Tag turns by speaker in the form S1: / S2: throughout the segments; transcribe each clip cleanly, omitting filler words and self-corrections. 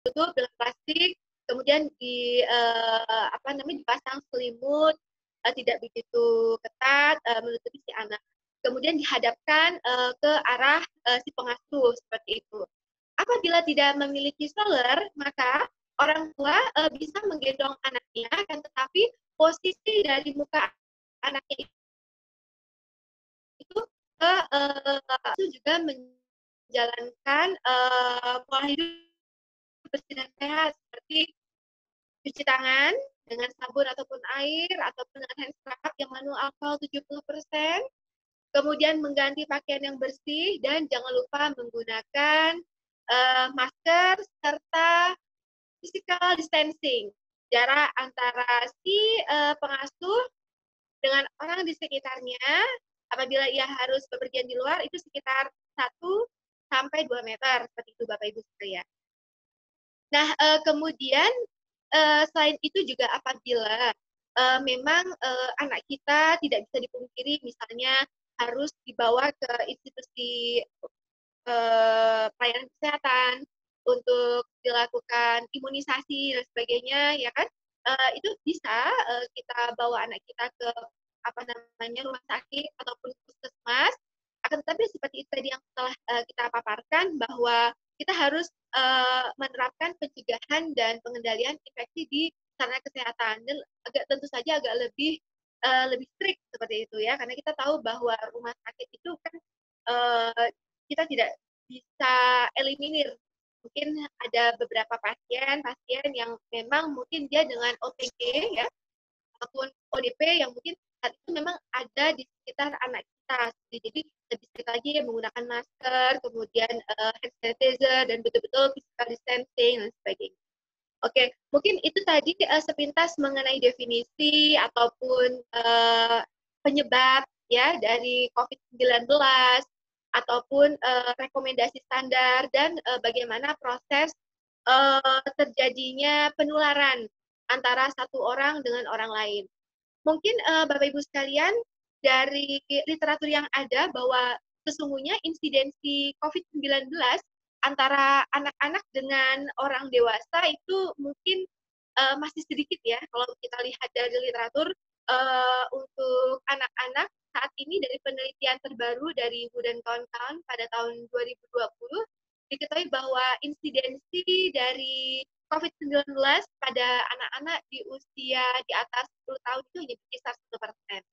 S1: ditutup dengan plastik, kemudian dipasang selimut tidak begitu ketat menutupi si anak. Kemudian dihadapkan ke arah si pengasuh seperti itu. Apabila tidak memiliki stroller, maka orang tua bisa menggendong anaknya, kan tetapi posisi dari muka anaknya itu itu juga menjalankan pola hidup bersih dan sehat seperti cuci tangan dengan sabun ataupun air ataupun dengan hand scrub yang mengandung alkohol 70%, kemudian mengganti pakaian yang bersih dan jangan lupa menggunakan masker serta physical distancing, jarak antara si pengasuh dengan orang di sekitarnya apabila ia harus bepergian di luar itu sekitar 1 sampai 2 meter seperti itu Bapak Ibu sekalian. Nah, kemudian selain itu juga apabila memang anak kita tidak bisa dipungkiri misalnya harus dibawa ke institusi pelayanan kesehatan untuk dilakukan imunisasi dan sebagainya, ya kan? Itu bisa kita bawa anak kita ke rumah sakit ataupun puskesmas. Akan tetapi seperti itu tadi yang telah kita paparkan bahwa kita harus menerapkan pencegahan dan pengendalian infeksi di sarana kesehatan dan tentu saja agak lebih strict seperti itu ya, karena kita tahu bahwa rumah sakit itu kan kita tidak bisa eliminir. Mungkin ada beberapa pasien yang memang mungkin dia dengan OTG ya ataupun ODP yang mungkin saat itu memang ada di sekitar anak kita. Jadi lebih sekali lagi menggunakan masker, kemudian hand sanitizer dan betul-betul physical distancing dan sebagainya. Oke, mungkin itu tadi sepintas mengenai definisi ataupun penyebab ya dari COVID-19 ataupun rekomendasi standar dan bagaimana proses terjadinya penularan antara satu orang dengan orang lain. Mungkin Bapak Ibu sekalian dari literatur yang ada bahwa sesungguhnya insidensi COVID-19 antara anak-anak dengan orang dewasa itu mungkin masih sedikit ya kalau kita lihat dari literatur untuk anak-anak saat ini dari penelitian terbaru dari Wu dan kawan-kawan pada tahun 2020 diketahui bahwa insidensi dari COVID-19 pada anak-anak di usia di atas 10 tahun itu hanya berkisar 1%.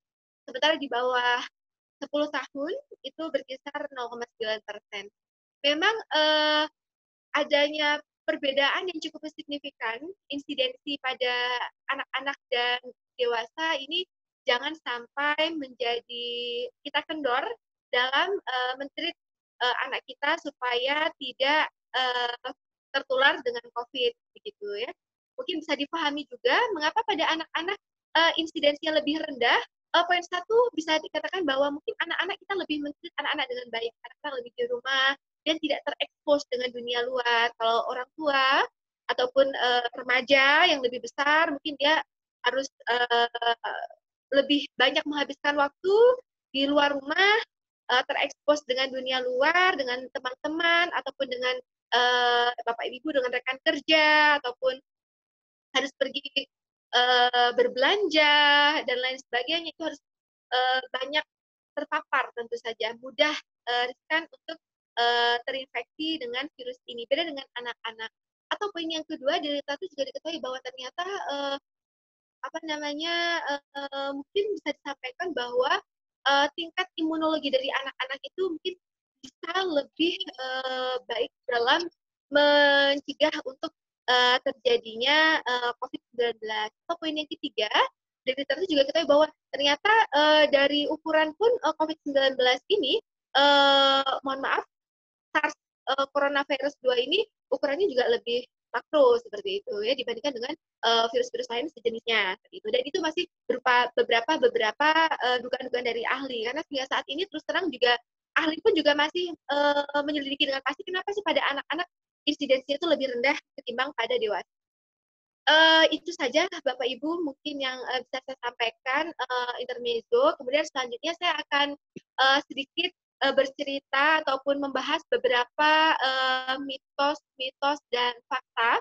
S1: Sementara di bawah 10 tahun itu berkisar 0,9%. Memang adanya perbedaan yang cukup signifikan insidensi pada anak-anak dan dewasa ini jangan sampai menjadi kita kendor dalam men-treat anak kita supaya tidak tertular dengan COVID begitu ya. Mungkin bisa dipahami juga mengapa pada anak-anak insidensinya lebih rendah. Poin satu bisa dikatakan bahwa mungkin anak-anak kita lebih men-treat anak-anak dengan baik, anak-anak lebih di rumah dan tidak terekspos dengan dunia luar. Kalau orang tua ataupun remaja yang lebih besar mungkin dia harus lebih banyak menghabiskan waktu di luar rumah, terekspos dengan dunia luar, dengan teman-teman ataupun dengan Bapak Ibu dengan rekan kerja ataupun harus pergi berbelanja dan lain sebagainya itu harus banyak terpapar tentu saja mudah riskan untuk terinfeksi dengan virus ini beda dengan anak-anak. Atau poin yang kedua dari literatur juga diketahui bahwa ternyata mungkin bisa disampaikan bahwa tingkat imunologi dari anak-anak itu mungkin bisa lebih baik dalam mencegah untuk terjadinya COVID-19. Atau poin yang ketiga, dari literatur juga kita bahwa ternyata dari ukuran pun COVID-19 ini, mohon maaf, SARS coronavirus 2 ini ukurannya juga lebih makro seperti itu ya dibandingkan dengan virus-virus lain sejenisnya seperti itu. Dan itu masih berupa beberapa dugaan-dugaan dari ahli karena hingga saat ini terus terang juga ahli pun juga masih menyelidiki dengan pasti kenapa sih pada anak-anak insidensinya itu lebih rendah ketimbang pada dewasa. Itu saja Bapak Ibu mungkin yang bisa saya sampaikan intermezzo. Kemudian selanjutnya saya akan sedikit bercerita ataupun membahas beberapa mitos-mitos dan fakta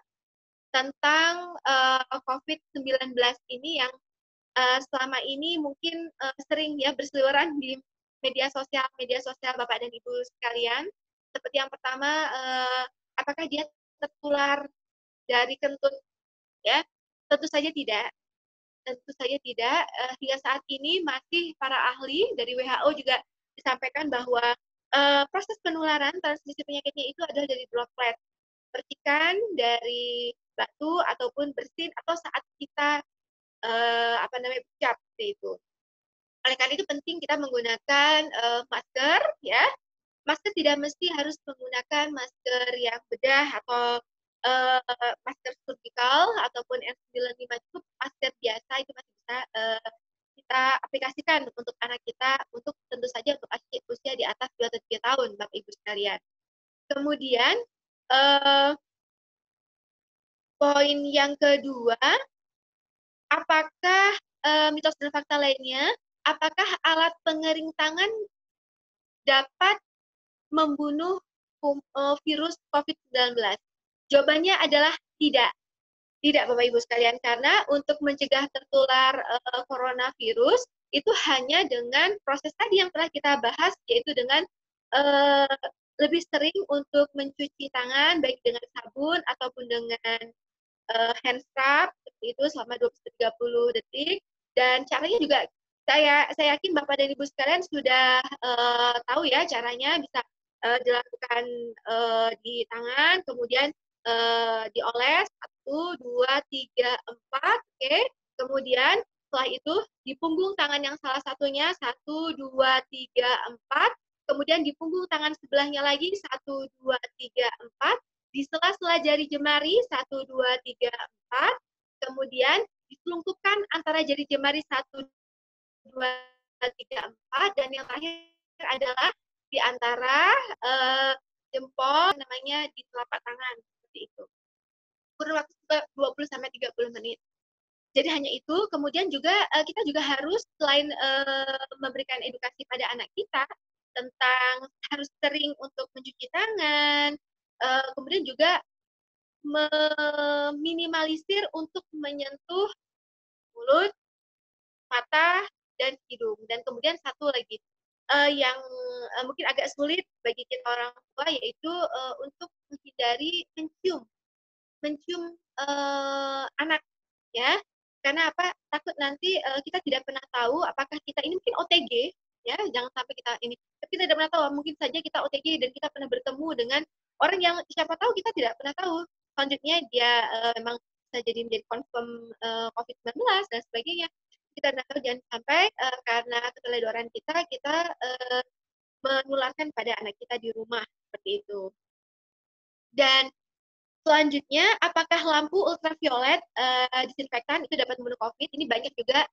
S1: tentang COVID-19 ini yang selama ini mungkin sering ya berseliweran di media sosial Bapak dan Ibu sekalian. Seperti yang pertama, apakah dia tertular dari kentut? Ya, tentu saja tidak. Tentu saja tidak. Hingga saat ini masih para ahli dari WHO juga disampaikan bahwa proses penularan transmisi penyakitnya itu adalah dari droplet, percikan dari batu ataupun bersin atau saat kita ucap seperti itu. Oleh karena itu penting kita menggunakan masker ya. Masker tidak mesti harus menggunakan masker yang bedah atau masker surgical ataupun N95, cukup masker biasa itu masih bisa kita aplikasikan untuk anak kita, untuk tentu saja untuk usia di atas 2 atau 3 tahun, Bapak Ibu sekalian. Kemudian poin yang kedua, apakah mitos dan fakta lainnya, apakah alat pengering tangan dapat membunuh virus COVID-19? Jawabannya adalah tidak. Tidak, Bapak Ibu sekalian, karena untuk mencegah tertular coronavirus itu hanya dengan proses tadi yang telah kita bahas, yaitu dengan lebih sering untuk mencuci tangan, baik dengan sabun ataupun dengan hand scrub, seperti itu selama 20-30 detik. Dan caranya juga saya yakin Bapak dan Ibu sekalian sudah tahu ya caranya, bisa dilakukan di tangan, kemudian dioles 1, 2, 3, 4, oke. Kemudian setelah itu di punggung tangan yang salah satunya 1, 2, 3, 4. Kemudian di punggung tangan sebelahnya lagi 1, 2, 3, 4. Di sela-sela jari jemari 1, 2, 3, 4. Kemudian diselungkupkan antara jari jemari 1, 2, 3, 4. Dan yang terakhir adalah di antara jempol, namanya di telapak tangan, seperti itu. Kurun waktu 20-30 menit. Jadi hanya itu. Kemudian juga kita juga harus selain memberikan edukasi pada anak kita tentang harus sering untuk mencuci tangan, kemudian juga meminimalisir untuk menyentuh mulut, mata, dan hidung. Dan kemudian satu lagi yang mungkin agak sulit bagi kita orang tua, yaitu untuk menghindari mencium anak ya. Karena apa? Takut nanti kita tidak pernah tahu apakah kita ini mungkin OTG ya, jangan sampai kita ini. Kita tidak pernah tahu, mungkin saja kita OTG dan kita pernah bertemu dengan orang yang siapa tahu kita tidak pernah tahu. Selanjutnya dia memang bisa jadi menjadi confirm COVID-19 dan sebagainya. Kita tidak tahu, jangan sampai karena keteledoran kita menularkan pada anak kita di rumah seperti itu. Dan selanjutnya, apakah lampu ultraviolet disinfektan itu dapat membunuh COVID? Ini banyak juga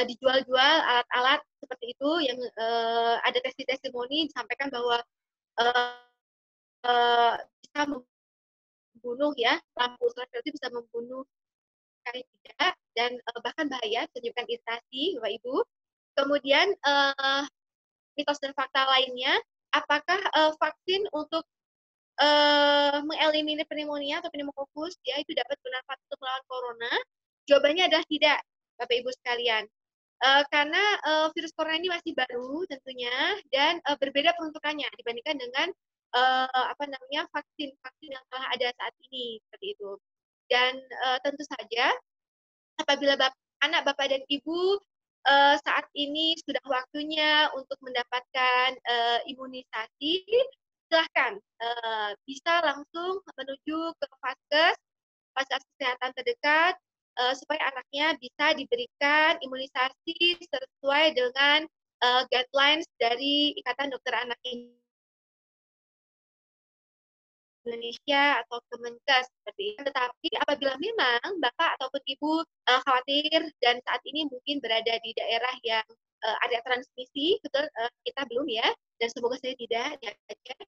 S1: dijual-jual alat-alat seperti itu yang ada testimoni disampaikan bahwa bisa membunuh ya, lampu ultraviolet itu bisa membunuh kali tidak, dan bahkan bahaya, menyebabkan iritasi, Bapak Ibu. Kemudian mitos dan fakta lainnya, apakah vaksin untuk mengeliminir pneumonia atau pneumokokus ya itu dapat bermanfaat untuk melawan corona? Jawabannya adalah tidak, Bapak Ibu sekalian. Karena virus corona ini masih baru tentunya dan berbeda peruntukannya dibandingkan dengan vaksin yang telah ada saat ini seperti itu. Dan tentu saja apabila anak Bapak dan Ibu saat ini sudah waktunya untuk mendapatkan imunisasi, silahkan bisa langsung menuju ke fasilitas kesehatan terdekat supaya anaknya bisa diberikan imunisasi sesuai dengan guidelines dari Ikatan Dokter Anak Indonesia atau Kemenkes seperti itu. Tetapi apabila memang Bapak ataupun Ibu khawatir dan saat ini mungkin berada di daerah yang ada transmisi, betul kita belum ya, dan semoga saya tidak di Aceh,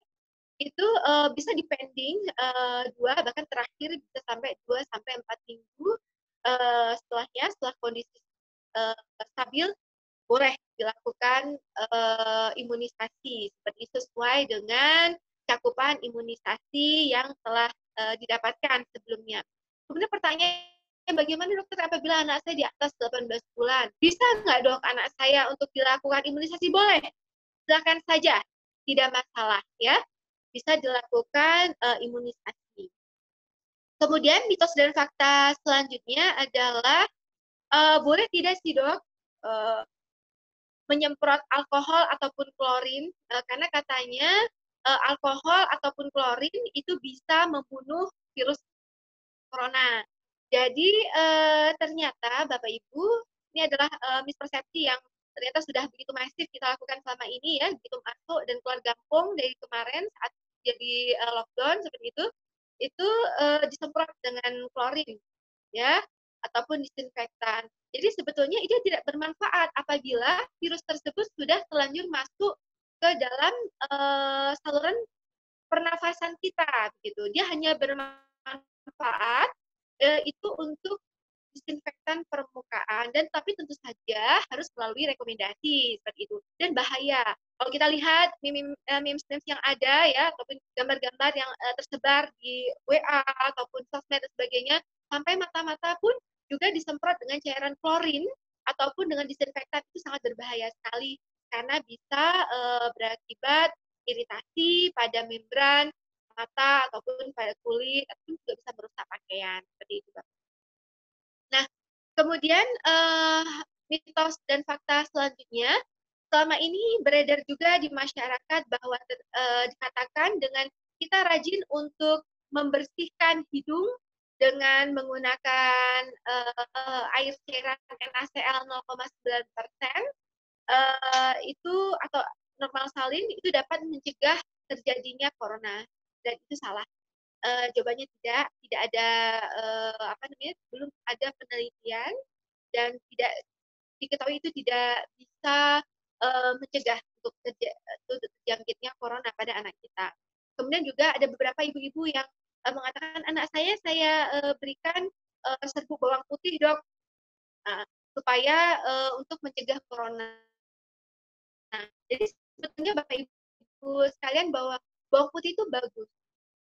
S1: itu bisa dipending 2 bahkan terakhir bisa sampai 2-4 minggu setelahnya, setelah kondisi stabil, boleh dilakukan imunisasi seperti sesuai dengan cakupan imunisasi yang telah didapatkan sebelumnya. Kemudian pertanyaannya, bagaimana dokter apabila anak saya di atas 18 bulan? Bisa nggak dok anak saya untuk dilakukan imunisasi? Boleh, silakan saja, tidak masalah ya. Bisa dilakukan imunisasi. Kemudian mitos dan fakta selanjutnya adalah boleh tidak sih dok menyemprot alkohol ataupun klorin karena katanya alkohol ataupun klorin itu bisa membunuh virus corona. Jadi ternyata Bapak Ibu ini adalah mispersepsi yang ternyata sudah begitu masif kita lakukan selama ini ya, begitu masuk dan keluar kampung dari kemarin saat jadi lockdown seperti itu disemprot dengan klorin ya ataupun disinfektan. Jadi sebetulnya itu tidak bermanfaat apabila virus tersebut sudah terlanjur masuk ke dalam saluran pernafasan kita gitu. Dia hanya bermanfaat itu untuk disinfektan permukaan dan tapi tentu saja harus melalui rekomendasi seperti itu dan bahaya kalau kita lihat memes yang ada ya ataupun gambar-gambar yang tersebar di WA ataupun sosmed dan sebagainya sampai mata-mata pun juga disemprot dengan cairan klorin ataupun dengan disinfektan itu sangat berbahaya sekali karena bisa berakibat iritasi pada membran mata ataupun pada kulit ataupun juga bisa merusak pakaian seperti itu Bapak. Nah, kemudian mitos dan fakta selanjutnya, selama ini beredar juga di masyarakat bahwa dikatakan dengan kita rajin untuk membersihkan hidung dengan menggunakan air cairan NaCl 0,9%, itu atau normal salin itu dapat mencegah terjadinya corona dan itu salah. Jawabannya tidak ada apa namanya, belum ada penelitian dan tidak diketahui itu tidak bisa mencegah untuk terjangkitnya corona pada anak kita. Kemudian juga ada beberapa ibu-ibu yang mengatakan anak saya berikan serbuk bawang putih dok, supaya untuk mencegah corona. Nah, jadi sebetulnya Bapak Ibu sekalian bahwa bawang putih itu bagus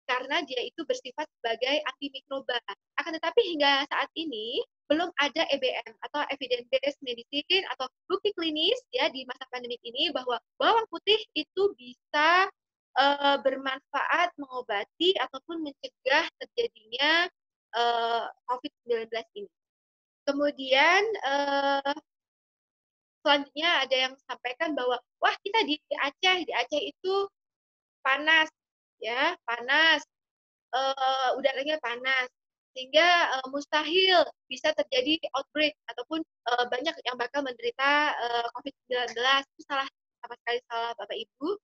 S1: karena dia itu bersifat sebagai antimikroba. Akan tetapi hingga saat ini belum ada EBM atau evidence based medicine atau bukti klinis ya di masa pandemi ini bahwa bawang putih itu bisa bermanfaat mengobati ataupun mencegah terjadinya COVID-19 ini. Kemudian selanjutnya ada yang sampaikan bahwa wah kita di Aceh itu panas ya, panas, udaranya panas sehingga mustahil bisa terjadi outbreak ataupun banyak yang bakal menderita COVID-19. Itu salah, sama sekali salah Bapak Ibu.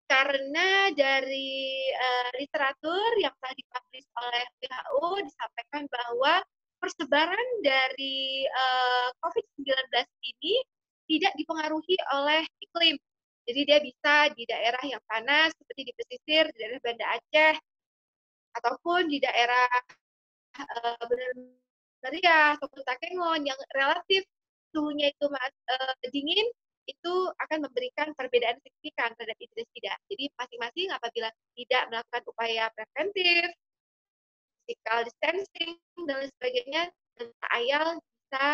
S1: Karena dari literatur yang telah dipublish oleh WHO disampaikan bahwa persebaran dari COVID-19 ini tidak dipengaruhi oleh iklim. Jadi dia bisa di daerah yang panas seperti di pesisir, di daerah Banda Aceh, ataupun di daerah Benar Meriah ataupun Takengon yang relatif suhunya itu dingin, itu akan memberikan perbedaan signifikan terhadap itu tidak. Jadi masing-masing apabila tidak melakukan upaya preventif, physical distancing dan lain sebagainya, ayal bisa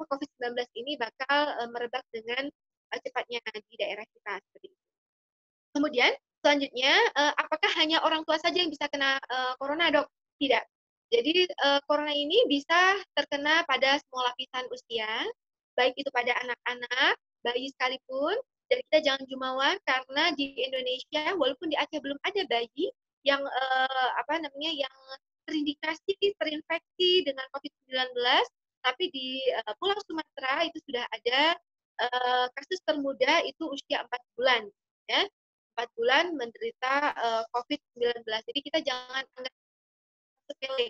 S1: COVID-19 ini bakal merebak dengan cepatnya di daerah kita seperti itu. Kemudian selanjutnya, apakah hanya orang tua saja yang bisa kena corona, dok? Tidak. Jadi corona ini bisa terkena pada semua lapisan usia, baik itu pada anak-anak, bayi sekalipun, dan kita jangan jumawa karena di Indonesia, walaupun di Aceh belum ada bayi yang yang terindikasi terinfeksi dengan COVID-19, tapi di Pulau Sumatera itu sudah ada kasus termuda itu usia 4 bulan, ya. 4 bulan menderita COVID-19. Jadi kita jangan anggap sepele.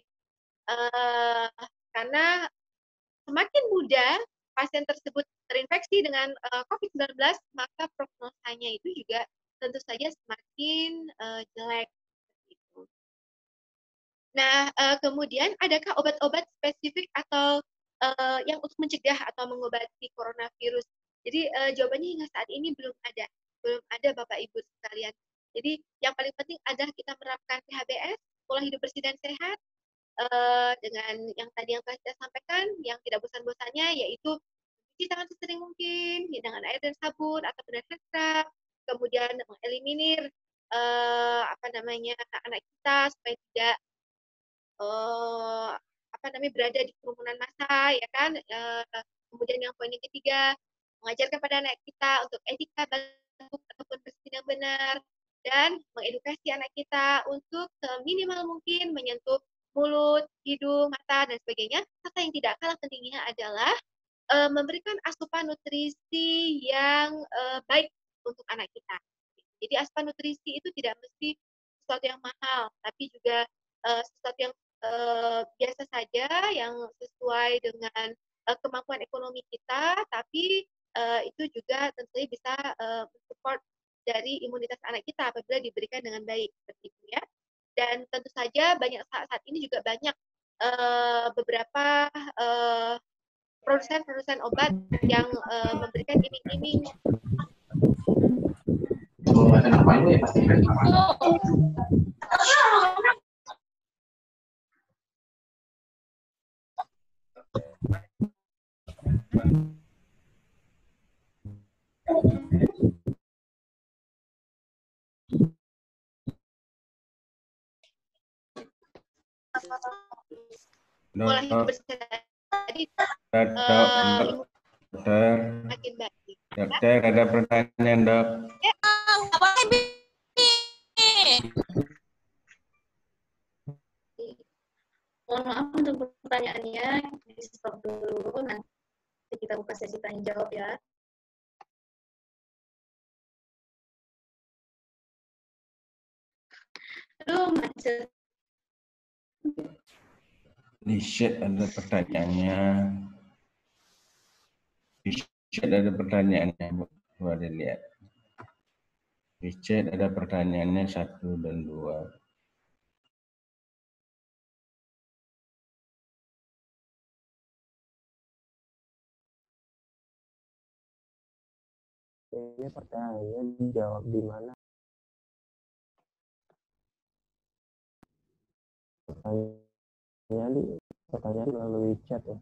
S1: Karena semakin muda pasien tersebut terinfeksi dengan COVID-19, maka prognosanya itu juga tentu saja semakin jelek. Nah, kemudian adakah obat-obat spesifik atau yang untuk mencegah atau mengobati coronavirus. Jadi jawabannya hingga saat ini belum ada Bapak Ibu sekalian. Jadi yang paling penting adalah kita menerapkan PHBS, pola hidup bersih dan sehat, dengan yang tadi yang telah kita sampaikan, yang tidak bosan-bosannya yaitu cuci tangan sesering mungkin dengan air dan sabun atau dengan hand scrub, kemudian mengeliminir apa namanya anak kita supaya tidak apa namanya berada di kerumunan massa, ya kan. Kemudian yang poin yang ketiga, mengajarkan pada anak kita untuk etika batuk ataupun bersin yang benar, dan mengedukasi anak kita untuk seminimal mungkin menyentuh mulut, hidung, mata, dan sebagainya. Serta yang tidak kalah pentingnya adalah memberikan asupan nutrisi yang baik untuk anak kita. Jadi asupan nutrisi itu tidak mesti sesuatu yang mahal, tapi juga sesuatu yang biasa saja, yang sesuai dengan kemampuan ekonomi kita, tapi itu juga tentunya bisa support dari imunitas anak kita apabila diberikan dengan baik, seperti itu ya. Dan tentu saja saat ini juga banyak beberapa produsen obat yang memberikan iming-iming.
S2: Kenapa ini pasti
S1: Pola hidup bersih tadi makin baik.
S2: Dokter, ada pertanyaan, Dok.
S3: Mohon maaf untuk pertanyaannya, di stop dulu, nanti kita buka sesi tanya jawab ya. Aduh, macet.
S2: Di chat ada pertanyaannya. Di chat ada pertanyaannya, coba dilihat. Di chat ada pertanyaannya 1 dan 2.
S4: Ini pertanyaannya dijawab di mana? Pertanyaan melalui chat ya.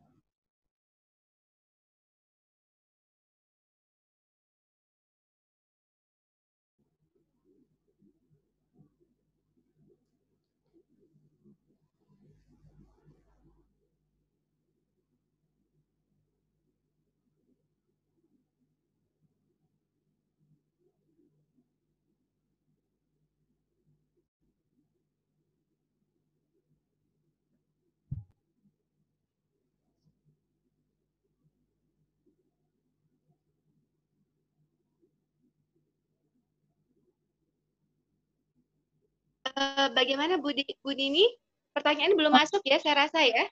S1: Bagaimana Bu Dini? Pertanyaan belum masuk ya, saya rasa ya.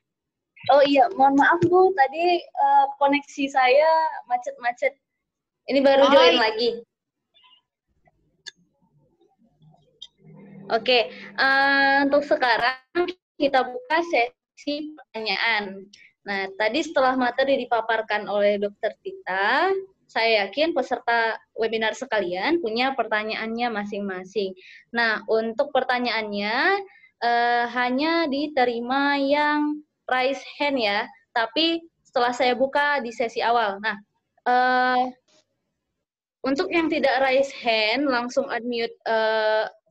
S3: Oh iya, mohon maaf Bu, tadi koneksi saya macet-macet. Ini baru join lagi. Oke, untuk sekarang kita buka sesi pertanyaan. Nah, tadi setelah materi dipaparkan oleh Dokter Tita, saya yakin peserta webinar sekalian punya pertanyaannya masing-masing. Nah, untuk pertanyaannya hanya diterima yang raise hand ya, tapi setelah saya buka di sesi awal. Nah, untuk yang tidak raise hand, langsung unmute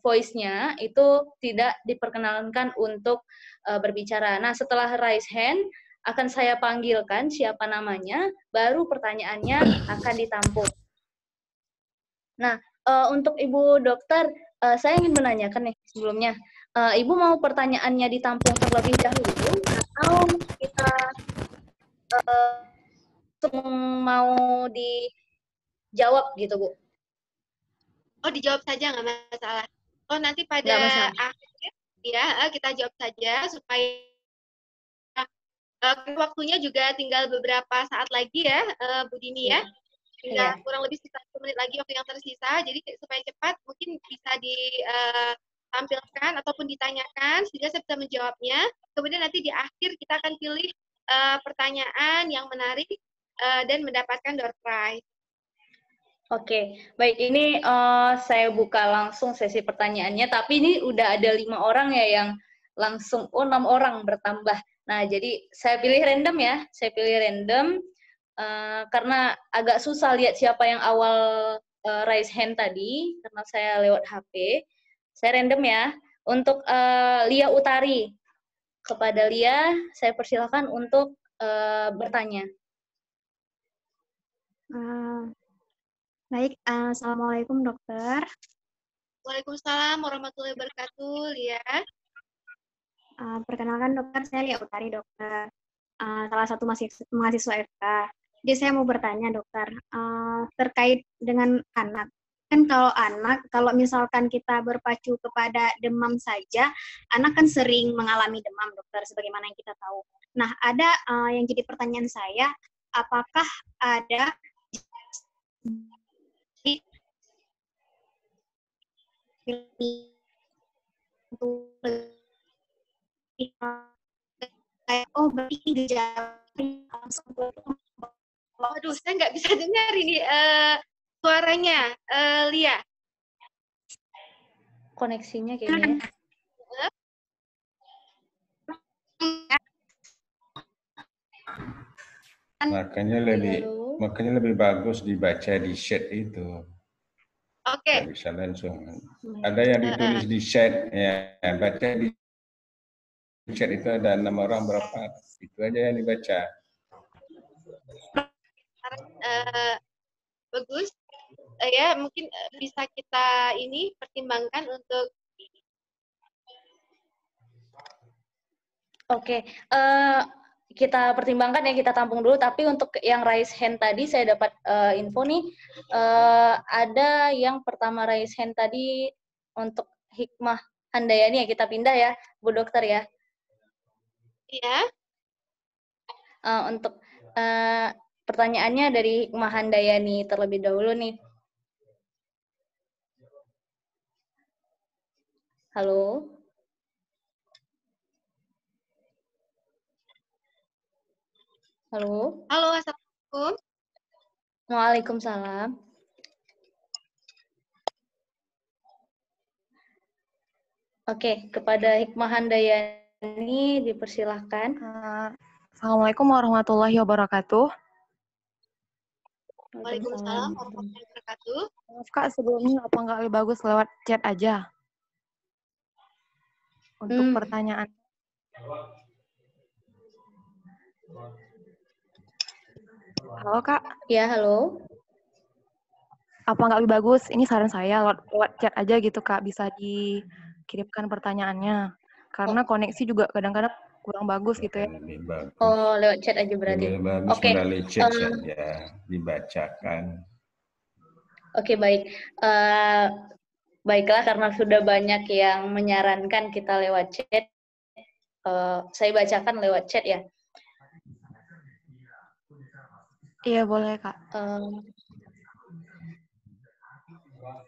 S3: voice-nya, itu tidak diperkenankan untuk berbicara. Nah, setelah raise hand, akan saya panggilkan siapa namanya, baru pertanyaannya akan ditampung. Nah, untuk Ibu Dokter, saya ingin menanyakan nih sebelumnya, Ibu mau pertanyaannya ditampung terlebih dahulu, atau kita mau dijawab gitu, Bu?
S1: Oh, dijawab saja, nggak masalah. Oh, nanti pada akhir ya kita jawab saja supaya waktunya juga tinggal beberapa saat lagi ya, Bu Dini ya. Tinggal kurang lebih 1 menit lagi waktu yang tersisa. Jadi supaya cepat mungkin bisa ditampilkan ataupun ditanyakan sehingga saya bisa menjawabnya. Kemudian nanti di akhir kita akan pilih pertanyaan yang menarik dan mendapatkan door prize.
S3: Oke, baik. Ini saya buka langsung sesi pertanyaannya. Tapi ini udah ada 5 orang ya yang langsung, 6 orang bertambah. Nah, jadi saya pilih random ya. Saya pilih random karena agak susah lihat siapa yang awal raise hand tadi, karena saya lewat HP. Saya random ya. Untuk Lia Utari. Kepada Lia, saya persilakan untuk bertanya.
S5: Baik, Assalamualaikum dokter.
S1: Waalaikumsalam warahmatullahi wabarakatuh, Lia.
S5: Perkenalkan dokter, saya Lia Utari dokter, salah satu mahasiswa FK. Jadi saya mau bertanya dokter, terkait dengan anak. Kan kalau misalkan kita berpacu kepada demam saja, anak kan sering mengalami demam dokter, sebagaimana yang kita tahu. Nah, ada yang jadi pertanyaan saya, apakah ada berarti gejala langsung.
S1: Waduh, saya nggak bisa dengar ini suaranya, Lia.
S3: Koneksinya kayaknya.
S2: Makanya lebih bagus dibaca di chat itu.
S1: Oke.
S2: Nggak bisa langsung. Ada yang ditulis di chat, ya baca di chat itu ada 6 orang berapa, itu aja yang dibaca.
S1: Bagus. Ya, mungkin bisa kita ini pertimbangkan untuk.
S3: Oke, kita pertimbangkan ya, kita tampung dulu. Tapi untuk yang raise hand tadi saya dapat info nih, ada yang pertama raise hand tadi untuk Hikmah Handayani ya, kita pindah ya, Bu Dokter ya.
S1: Iya.
S3: Untuk pertanyaannya dari Hikmah Handayani terlebih dahulu nih. Halo. Halo.
S1: Halo, assalamualaikum.
S3: Waalaikumsalam. Oke, kepada Hikmah Handayani dipersilahkan.
S6: Assalamualaikum warahmatullahi wabarakatuh.
S1: Waalaikumsalam warahmatullahi wabarakatuh.
S6: Maaf Kak, sebelumnya apa nggak lebih bagus lewat chat aja? Untuk pertanyaan. Halo Kak.
S3: Ya, halo.
S6: Apa nggak lebih bagus? Ini saran saya lewat chat aja gitu Kak, bisa dikirimkan pertanyaannya. Karena koneksi juga kadang-kadang kurang bagus gitu ya.
S2: Lebih bagus.
S3: Oh, lewat chat aja berarti.
S2: Lebih bagus melalui chat saja, dibacakan.
S3: Oke, baik. Baiklah, karena sudah banyak yang menyarankan kita lewat chat, saya bacakan lewat chat ya.
S6: Iya, boleh Kak.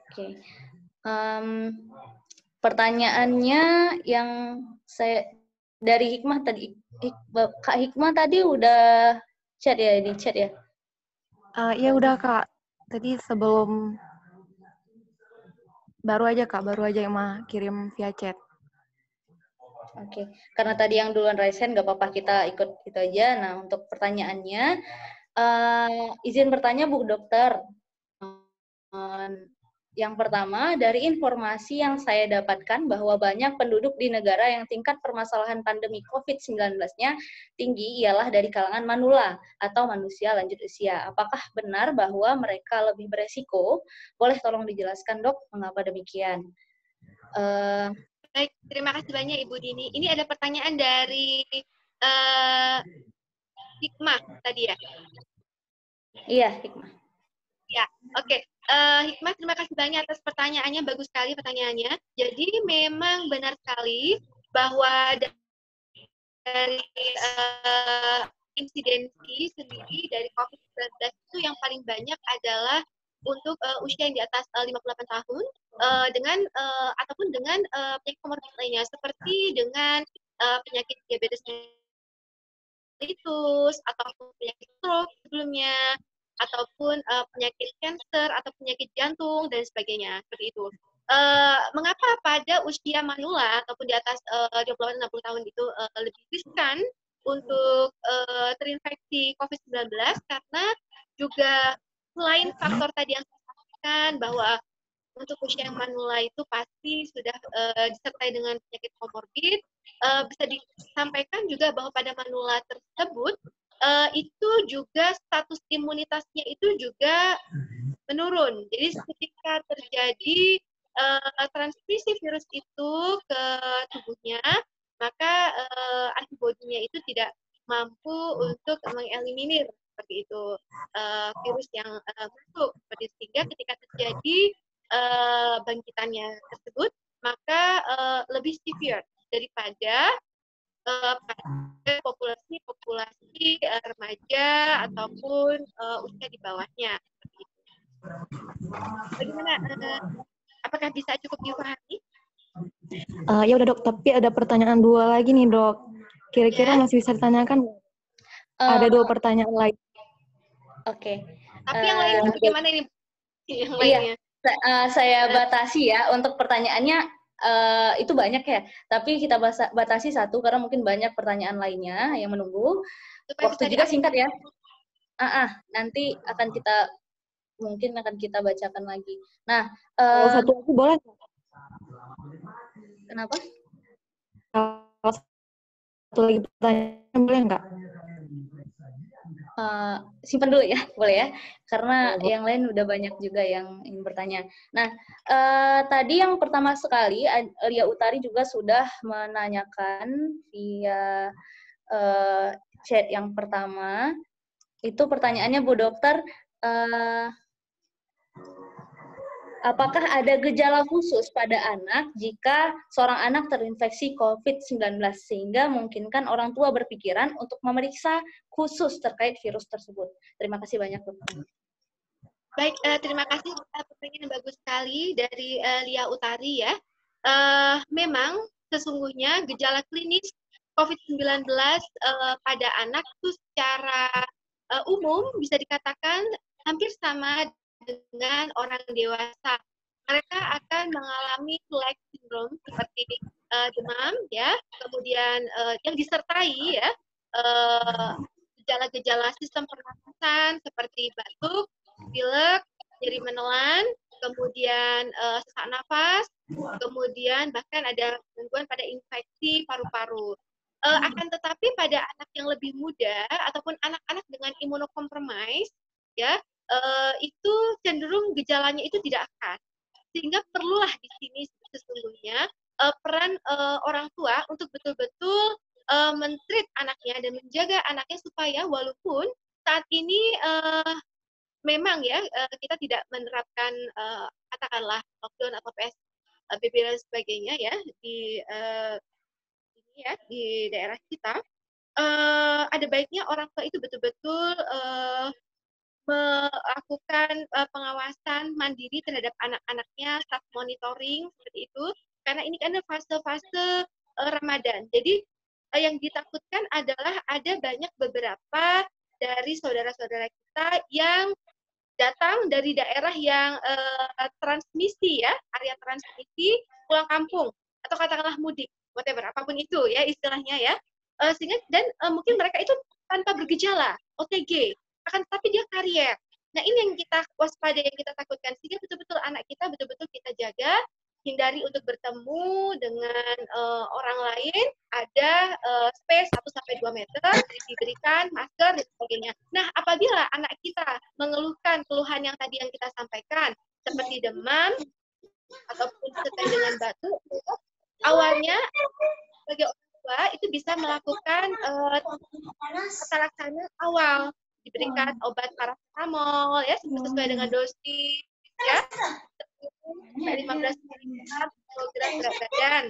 S3: Oke. Pertanyaannya yang saya dari Hikmah tadi, Kak Hikmah tadi udah chat ya, di chat ya?
S6: Iya udah Kak. Tadi sebelum baru aja yang mah kirim via chat.
S3: Oke, karena tadi yang duluan raise hand, nggak apa-apa, kita ikut itu aja. Nah, untuk pertanyaannya, izin bertanya Bu Dokter. Yang pertama, dari informasi yang saya dapatkan bahwa banyak penduduk di negara yang tingkat permasalahan pandemi COVID-19-nya tinggi ialah dari kalangan manula atau manusia lanjut usia. Apakah benar bahwa mereka lebih beresiko? Boleh tolong dijelaskan Dok, mengapa demikian?
S1: Baik, terima kasih banyak Ibu Dini. Ini ada pertanyaan dari Hikmah tadi ya?
S3: Iya, Hikmah.
S1: Ya, oke. Hikmah, terima kasih banyak atas pertanyaannya. Bagus sekali pertanyaannya. Jadi memang benar sekali bahwa dari insidensi sendiri dari COVID-19 itu yang paling banyak adalah untuk usia yang di atas 58 tahun dengan ataupun dengan penyakit komorbid lainnya seperti dengan penyakit diabetes mellitus, ataupun penyakit stroke sebelumnya, ataupun penyakit kanker atau penyakit jantung dan sebagainya, seperti itu. Mengapa pada usia manula ataupun di atas 20-60 tahun itu lebih riskan untuk terinfeksi COVID-19, karena juga selain faktor tadi yang saya sampaikan bahwa untuk usia yang manula itu pasti sudah disertai dengan penyakit komorbid, bisa disampaikan juga bahwa pada manula tersebut itu juga status imunitasnya itu juga menurun. Jadi ketika terjadi transmisi virus itu ke tubuhnya, maka antibodinya itu tidak mampu untuk mengeliminir seperti itu virus yang masuk. Sehingga ketika terjadi bangkitannya tersebut, maka lebih severe daripada pada populasi remaja ataupun usia di bawahnya. Seperti itu. Bagaimana? Apakah bisa cukup dipahami?
S6: Ya udah dok, tapi ada pertanyaan 2 lagi nih dok. Kira-kira
S1: Ya.
S6: masih bisa ditanyakan? Ada 2 pertanyaan lagi.
S3: Oke.
S1: Tapi yang lainnya bagaimana ini? Yang lainnya?
S3: Saya batasi ya untuk pertanyaannya. Itu banyak ya, tapi kita batasi 1 karena mungkin banyak pertanyaan lainnya yang menunggu.
S1: Supaya
S3: Waktu juga singkat ya. Nanti akan kita bacakan lagi. Nah,
S6: Kalau 1 lagi boleh?
S3: Kenapa?
S6: Kalau 1 lagi pertanyaan boleh nggak?
S3: Simpan dulu ya, boleh ya, karena yang lain udah banyak juga yang ingin bertanya. Nah, tadi yang pertama sekali, Lia Utari juga sudah menanyakan via chat yang pertama, itu pertanyaannya Bu Dokter, apakah ada gejala khusus pada anak jika seorang anak terinfeksi COVID-19 sehingga memungkinkan orang tua berpikiran untuk memeriksa khusus terkait virus tersebut? Terima kasih banyak, Dokter.
S1: Baik, terima kasih pertanyaan yang bagus sekali dari Lia Utari ya. Memang sesungguhnya gejala klinis COVID-19 pada anak itu secara umum bisa dikatakan hampir sama dengan orang dewasa. Mereka akan mengalami flu-like syndrome seperti demam ya, kemudian yang disertai ya gejala-gejala sistem pernapasan seperti batuk, pilek, nyeri menelan, kemudian sesak nafas, kemudian bahkan ada gangguan pada infeksi paru-paru. Akan tetapi pada anak yang lebih muda ataupun anak-anak dengan imunokompromis ya, itu cenderung gejalanya itu tidak khas, sehingga perlulah di sini sesungguhnya peran orang tua untuk betul-betul men-treat anaknya dan menjaga anaknya supaya walaupun saat ini memang ya kita tidak menerapkan katakanlah lockdown atau PSBB dan sebagainya ya di ini ya di daerah kita, ada baiknya orang tua itu betul-betul melakukan pengawasan mandiri terhadap anak-anaknya, self monitoring seperti itu, karena ini kan fase-fase Ramadan. Jadi yang ditakutkan adalah ada banyak beberapa dari saudara-saudara kita yang datang dari daerah yang transmisi ya, area transmisi pulang kampung atau katakanlah mudik, whatever, apapun itu ya istilahnya ya, sehingga dan mungkin mereka itu tanpa bergejala, OTG, akan tetapi dia karier. Nah ini yang kita waspada, yang kita takutkan, sehingga betul-betul anak kita betul-betul kita jaga, hindari untuk bertemu dengan orang lain, ada space 1-2 meter, diberikan masker dan sebagainya. Nah, apabila anak kita mengeluhkan keluhan yang tadi yang kita sampaikan, seperti demam, ataupun disertai dengan batuk, awalnya sebagai orang tua itu bisa melakukan tata laksana awal, diberikan obat paracetamol ya sesuai dengan dosis ya, 15 mg berat badan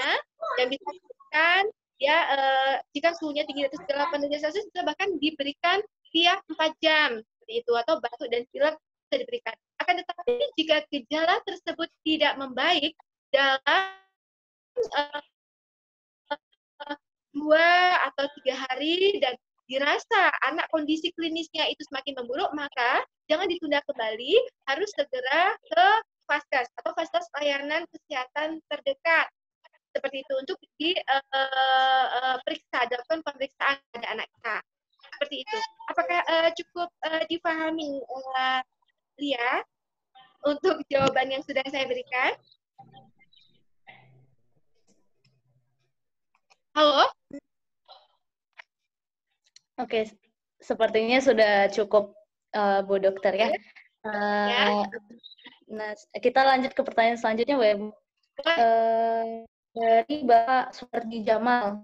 S1: ya, dan bisa diberikan ya jika suhunya tinggi di atas 8 derajat Celcius bisa bahkan diberikan tiap 4 jam seperti itu, atau batuk dan pilek bisa diberikan. Akan tetapi jika gejala tersebut tidak membaik dalam 2 atau 3 hari dan dirasa anak kondisi klinisnya itu semakin memburuk, maka jangan ditunda kembali, harus segera ke Vaskes atau fasilitas layanan kesehatan terdekat. Seperti itu untuk diperiksa, dilakukan pemeriksaan pada anak kita. Seperti itu. Apakah cukup difahami, Lia, untuk jawaban yang sudah saya berikan? Halo?
S3: Oke, sepertinya sudah cukup, Bu Dokter ya.
S1: Ya.
S3: Nah, kita lanjut ke pertanyaan selanjutnya, Bu. Dari Bapak Supardi Jamal.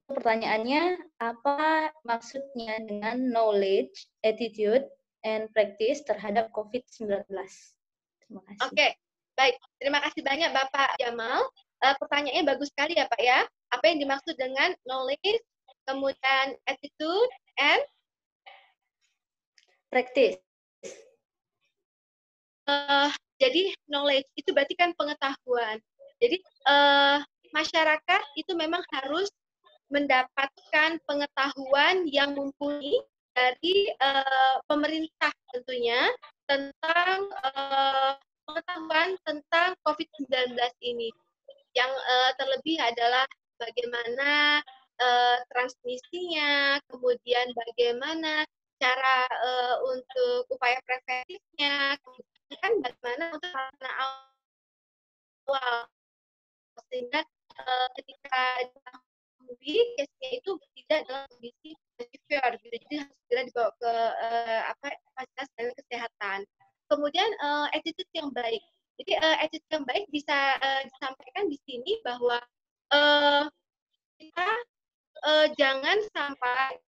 S3: Pertanyaannya, apa maksudnya dengan knowledge, attitude, and practice terhadap COVID-19? Terima kasih.
S1: Oke, baik. Terima kasih banyak Bapak Jamal. Pertanyaannya bagus sekali ya Pak ya. Apa yang dimaksud dengan knowledge, kemudian attitude, and
S3: practice?
S1: Jadi knowledge itu berarti kan pengetahuan. Jadi masyarakat itu memang harus mendapatkan pengetahuan yang mumpuni dari pemerintah tentunya tentang pengetahuan tentang COVID-19 ini. Yang terlebih adalah bagaimana transmisinya, kemudian bagaimana cara untuk upaya preventifnya, kan bagaimana untuk karena awal sehingga ketika diketahui case-nya itu tidak dalam kondisi severe gitu, jadi harus segera dibawa ke fasilitas kesehatan. Kemudian attitude yang baik. Jadi attitude yang baik bisa disampaikan di sini bahwa kita jangan sampai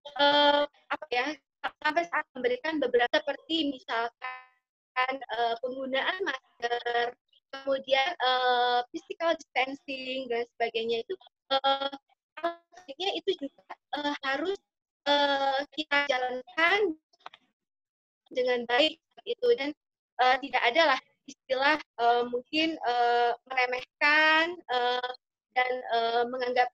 S1: sampai saat memberikan beberapa seperti misalkan penggunaan masker, kemudian physical distancing dan sebagainya itu itu juga harus kita jalankan dengan baik itu, dan tidak ada lah istilah mungkin meremehkan dan menganggap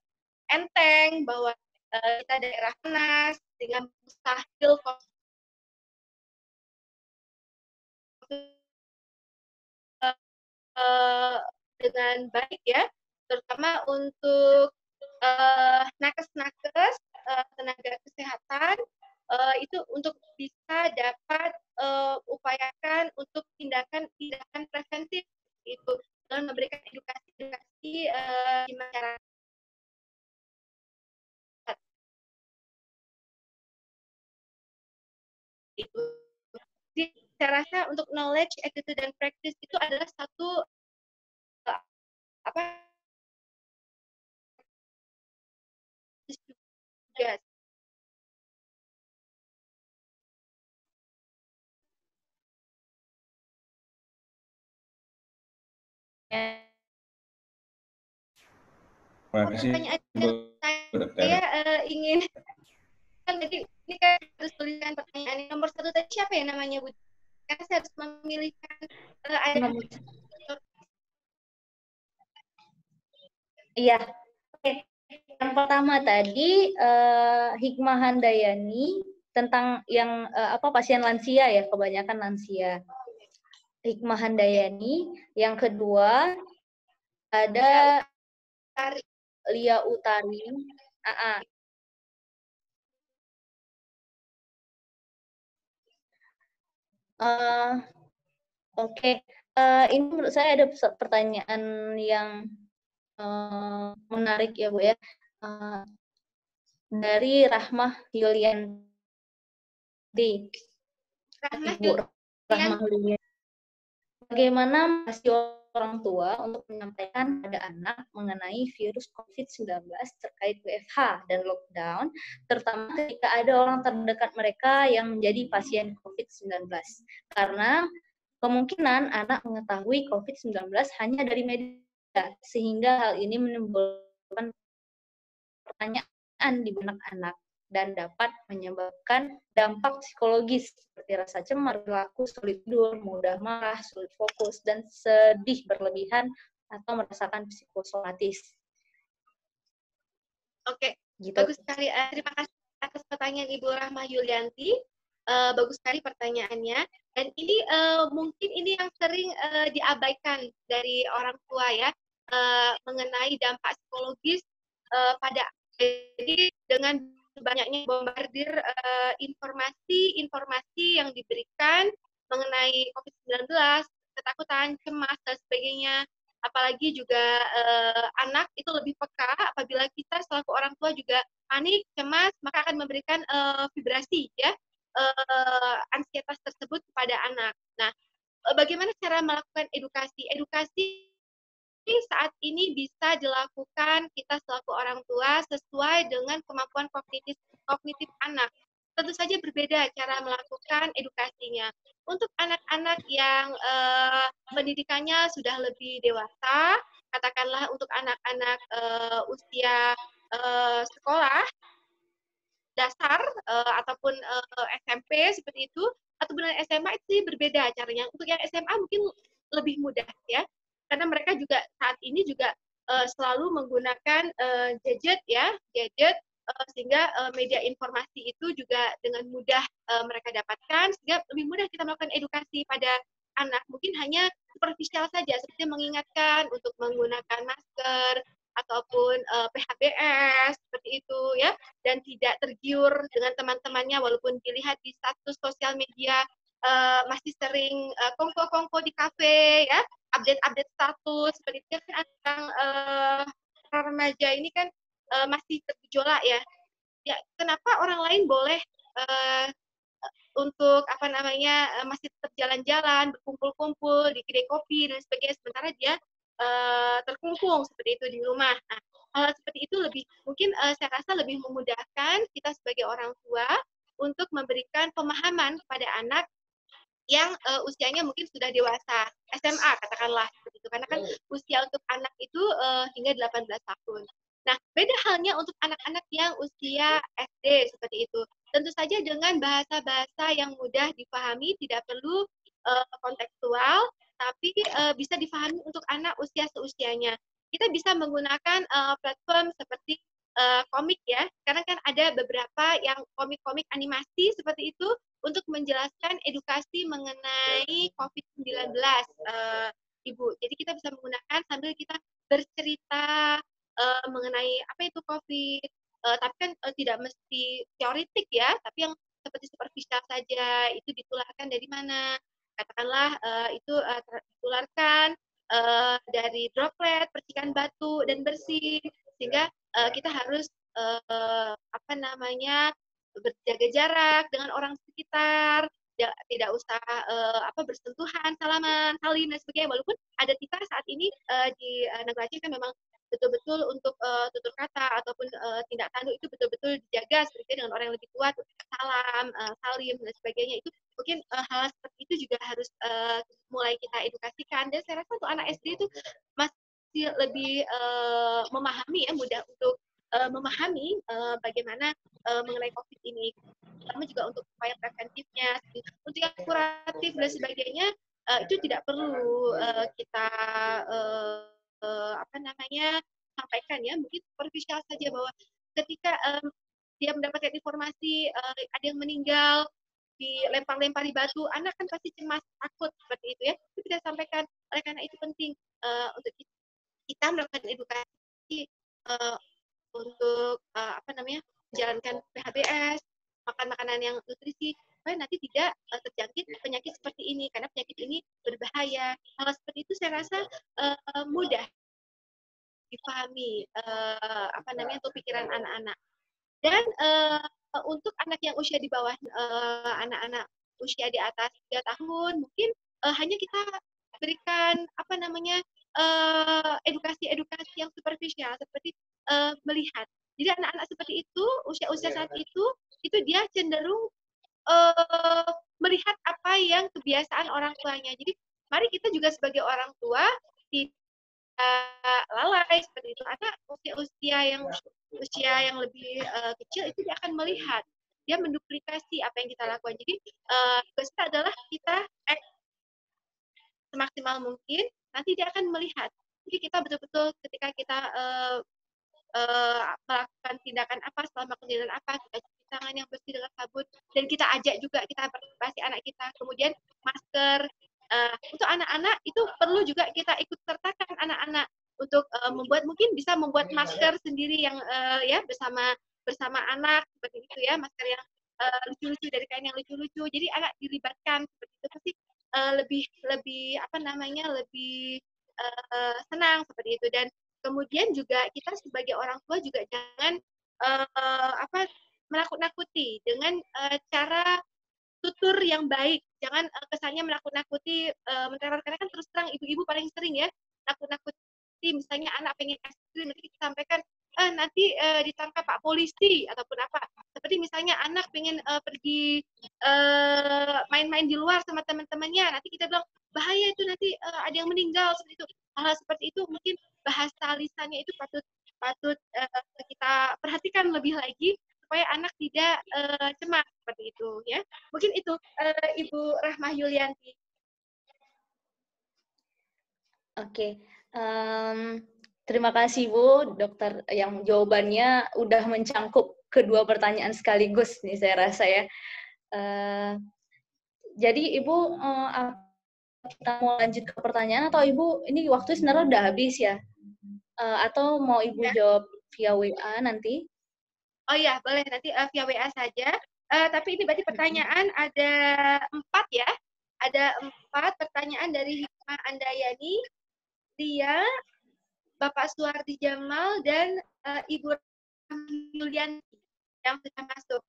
S1: enteng bahwa kita daerah panas dengan mustahil dengan baik ya, terutama untuk nakes-nakes, tenaga kesehatan, itu untuk bisa dapat upayakan untuk tindakan preventif itu dengan memberikan edukasi di masyarakat. Itu. Jadi saya rasa untuk knowledge, attitude, dan practice itu adalah satu juga.
S2: Terima kasih.
S1: Saya ingin kan tadi ini kan harus tuliskan pertanyaan nomor 1 tadi siapa ya namanya Bu? Karena saya harus memilihkan
S3: Iya. Oke. Yang pertama tadi Hikmah Handayani tentang yang pasien lansia ya, kebanyakan lansia. Hikmah Handayani. Yang kedua ada Lia Utari. Oke. Ini menurut saya ada pertanyaan yang menarik ya Bu ya. Dari Rahmah Yulianti. Ibu Rahmah Yulianti. Bagaimana masih orang tua untuk menyampaikan pada anak mengenai virus COVID-19 terkait WFH dan lockdown, terutama ketika ada orang terdekat mereka yang menjadi pasien COVID-19. Karena kemungkinan anak mengetahui COVID-19 hanya dari media, sehingga hal ini menimbulkan pertanyaan di benak anak dan dapat menyebabkan dampak psikologis seperti rasa cemas, perilaku, sulit tidur, mudah marah, sulit fokus, dan sedih berlebihan atau merasakan psikosomatis.
S1: Oke,
S3: Gitu.
S1: bagus sekali. Terima kasih atas pertanyaan Ibu Rahma Yulianti. Bagus sekali pertanyaannya. Dan ini mungkin ini yang sering diabaikan dari orang tua ya, mengenai dampak psikologis pada. Jadi dengan banyaknya bombardir informasi yang diberikan mengenai COVID-19, ketakutan, cemas, dan sebagainya. Apalagi juga anak itu lebih peka apabila kita selaku orang tua juga panik, cemas, maka akan memberikan vibrasi ya, ansietas tersebut kepada anak. Nah, bagaimana cara melakukan edukasi? Edukasi saat ini bisa dilakukan kita selaku orang tua sesuai dengan kemampuan kognitif anak. Tentu saja berbeda cara melakukan edukasinya. Untuk anak-anak yang pendidikannya sudah lebih dewasa, katakanlah untuk anak-anak usia sekolah dasar ataupun SMP seperti itu, atau benar SMA itu sih berbeda caranya. Untuk yang SMA mungkin lebih mudah ya, karena mereka juga saat ini juga selalu menggunakan gadget ya, sehingga media informasi itu juga dengan mudah mereka dapatkan, sehingga lebih mudah kita melakukan edukasi pada anak. Mungkin hanya superficial saja, seperti mengingatkan untuk menggunakan masker ataupun PHBS seperti itu ya, dan tidak tergiur dengan teman-temannya walaupun dilihat di status sosial media masih sering kongko-kongko di kafe ya, update status seperti itu kan. Remaja ini kan masih tergejolak ya. Ya, kenapa orang lain boleh untuk masih tetap jalan-jalan, berkumpul-kumpul di kedai kopi dan sebagainya, sementara dia terkungkung seperti itu di rumah. Nah, hal seperti itu lebih mungkin saya rasa lebih memudahkan kita sebagai orang tua untuk memberikan pemahaman kepada anak yang usianya mungkin sudah dewasa, SMA katakanlah seperti itu, karena kan usia untuk anak itu hingga 18 tahun. Nah, beda halnya untuk anak-anak yang usia SD seperti itu. Tentu saja dengan bahasa-bahasa yang mudah dipahami, tidak perlu kontekstual, tapi bisa dipahami untuk anak usia seusianya. Kita bisa menggunakan platform seperti komik ya, karena kan ada beberapa yang komik-komik animasi seperti itu untuk menjelaskan edukasi mengenai COVID-19, Ibu. Jadi kita bisa menggunakan sambil kita bercerita mengenai apa itu COVID, tapi kan tidak mesti teoritik ya, tapi yang seperti superficial saja, itu ditularkan dari mana? Katakanlah itu ditularkan dari droplet, percikan batu dan bersin, sehingga kita harus berjaga jarak dengan orang sekitar, tidak usah bersentuhan, salaman, salim dan sebagainya. Walaupun ada kita saat ini di negara Aceh kan memang betul-betul untuk tutur kata ataupun tindak tanduk itu betul-betul dijaga seperti dengan orang yang lebih tua, salam, salim dan sebagainya. Itu mungkin hal seperti itu juga harus mulai kita edukasikan. Dan saya rasa untuk anak SD itu masih lebih memahami ya, mudah untuk memahami bagaimana mengenai COVID ini. Terutama juga untuk upaya preventifnya. Untuk yang kuratif dan sebagainya itu tidak perlu kita sampaikan ya. Mungkin superficial saja bahwa ketika dia mendapatkan informasi ada yang meninggal, dilempar-lempari batu, anak kan pasti cemas, takut seperti itu ya. Itu kita sampaikan. Oleh karena itu penting untuk kita melakukan edukasi untuk menjalankan PHBS, makan makanan yang nutrisi, supaya nanti tidak terjangkit penyakit seperti ini, karena penyakit ini berbahaya. Hal seperti itu saya rasa mudah dipahami untuk pikiran anak-anak. Dan untuk anak yang usia di bawah anak-anak usia di atas 3 tahun, mungkin hanya kita berikan edukasi-edukasi yang superficial seperti melihat. Jadi anak-anak seperti itu usia-usia saat itu dia cenderung melihat apa yang kebiasaan orang tuanya. Jadi mari kita juga sebagai orang tua tidak lalai seperti itu. Anak usia yang lebih kecil itu dia akan melihat, dia menduplikasi apa yang kita lakukan. Jadi tugas kita adalah kita semaksimal mungkin, nanti dia akan melihat Jadi kita betul-betul ketika kita melakukan tindakan apa, setelah melakukan tindakan apa, kita cuci tangan yang bersih dengan sabun, dan kita ajak juga, kita partisipasi anak kita. Kemudian masker, untuk anak-anak itu perlu juga kita ikut sertakan anak-anak untuk membuat, mungkin bisa membuat masker sendiri yang ya bersama anak seperti itu ya, masker yang lucu-lucu, dari kain yang lucu-lucu. Jadi anak dilibatkan seperti itu, pasti lebih apa namanya, lebih senang seperti itu. Dan kemudian juga kita sebagai orang tua juga jangan menakut-nakuti dengan cara tutur yang baik. Jangan kesannya menakut-nakuti, meneror, karena kan terus terang ibu-ibu paling sering ya nakut-nakuti, misalnya anak pengen es krim, nanti kita sampaikan nanti ditangkap Pak Polisi ataupun apa. Seperti misalnya anak pengen pergi main-main di luar sama teman-temannya, nanti kita bilang bahaya itu, nanti ada yang meninggal, seperti itu. Hal seperti itu mungkin bahasa lisannya itu patut kita perhatikan lebih lagi supaya anak tidak cemas seperti itu ya. Mungkin itu Ibu Rahmah Yulianti.
S3: Oke. Terima kasih Bu Dokter yang jawabannya udah mencangkup kedua pertanyaan sekaligus nih saya rasa ya. Jadi Ibu kita mau lanjut ke pertanyaan atau Ibu ini waktu sebenarnya udah habis ya? Atau mau Ibu jawab via WA nanti?
S1: Oh iya, boleh nanti via WA saja. Tapi ini berarti pertanyaan ada 4 ya. Ada 4 pertanyaan dari Hikmah Andayani, Ria, Bapak Suwardi Jamal, dan Ibu Yulianti yang sudah masuk.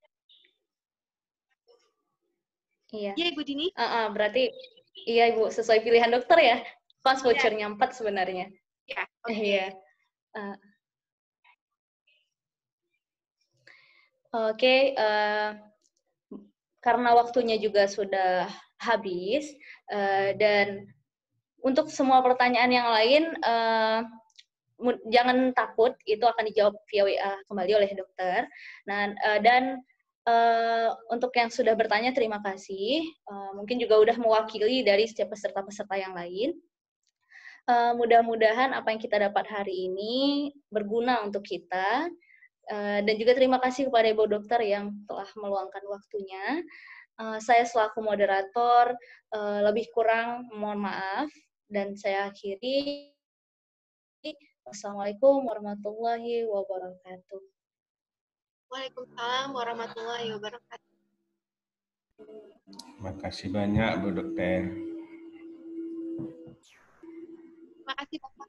S3: Iya.
S1: Iya Ibu Dini?
S3: Berarti iya Ibu, sesuai pilihan dokter ya. Pas vouchernya 4 sebenarnya.
S1: Iya.
S3: Iya. Oke, karena waktunya juga sudah habis, dan untuk semua pertanyaan yang lain, jangan takut, itu akan dijawab via WA kembali oleh dokter. Nah, dan untuk yang sudah bertanya, terima kasih. Mungkin juga udah mewakili dari setiap peserta-peserta yang lain. Mudah-mudahan apa yang kita dapat hari ini berguna untuk kita. Dan juga terima kasih kepada Ibu Dokter yang telah meluangkan waktunya. Saya selaku moderator, lebih kurang mohon maaf, dan saya akhiri. Wassalamualaikum warahmatullahi wabarakatuh.
S1: Waalaikumsalam warahmatullahi wabarakatuh.
S2: Terima kasih banyak Bu Dokter.
S1: Terima kasih Bapak.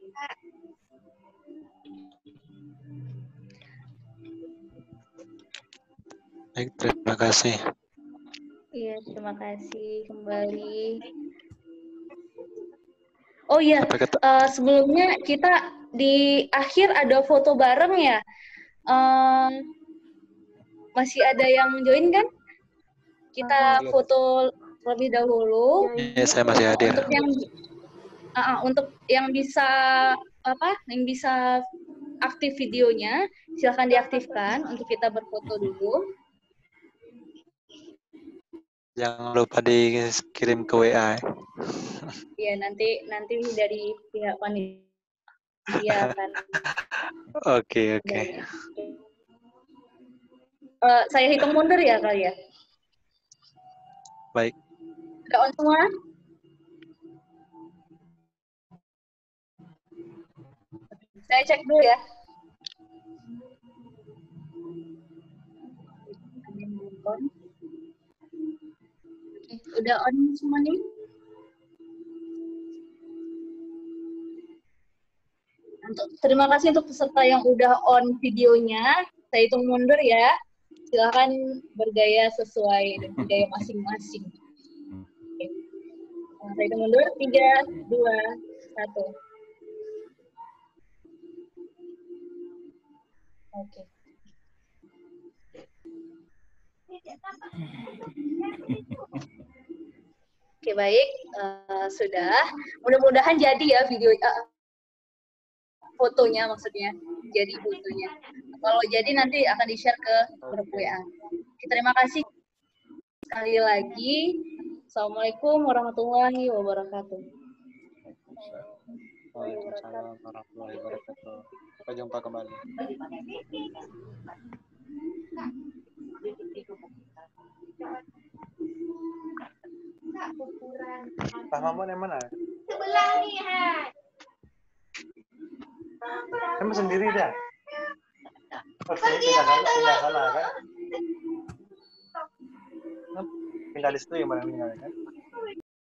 S7: Baik, terima kasih.
S3: Iya, terima kasih kembali. Oh iya, sebelumnya kita di akhir ada foto bareng ya. Masih ada yang join kan? Kita foto terlebih dahulu.
S7: Iya, saya masih hadir.
S3: Untuk yang bisa yang bisa aktif videonya, silakan diaktifkan untuk kita berfoto dulu.
S7: Jangan lupa dikirim ke WA.
S3: Iya, nanti dari pihak panitia kan.
S7: Oke.
S3: Saya hitung mundur ya kali ya.
S7: Baik.
S3: Udah on semua? Saya cek dulu ya. Udah on semua nih? Terima kasih untuk peserta yang udah on videonya. Saya hitung mundur ya. Silakan bergaya sesuai dengan gaya masing-masing. Oke. Saya hitung mundur. 3, 2, 1. Oke. Oke, baik. Sudah. Mudah-mudahan jadi ya video fotonya, maksudnya jadi fotonya. Kalau jadi nanti akan di-share ke grup WA. Terima kasih sekali lagi. Assalamualaikum warahmatullahi wabarakatuh.
S7: Waalaikumsalam warahmatullahi wabarakatuh. Sampai jumpa kembali. Pak Mamun yang mana?
S1: Sebelah nih, Han.
S7: Emang sendiri dah? Pindah sana kan? Pindah di situ yang mana tinggal kan?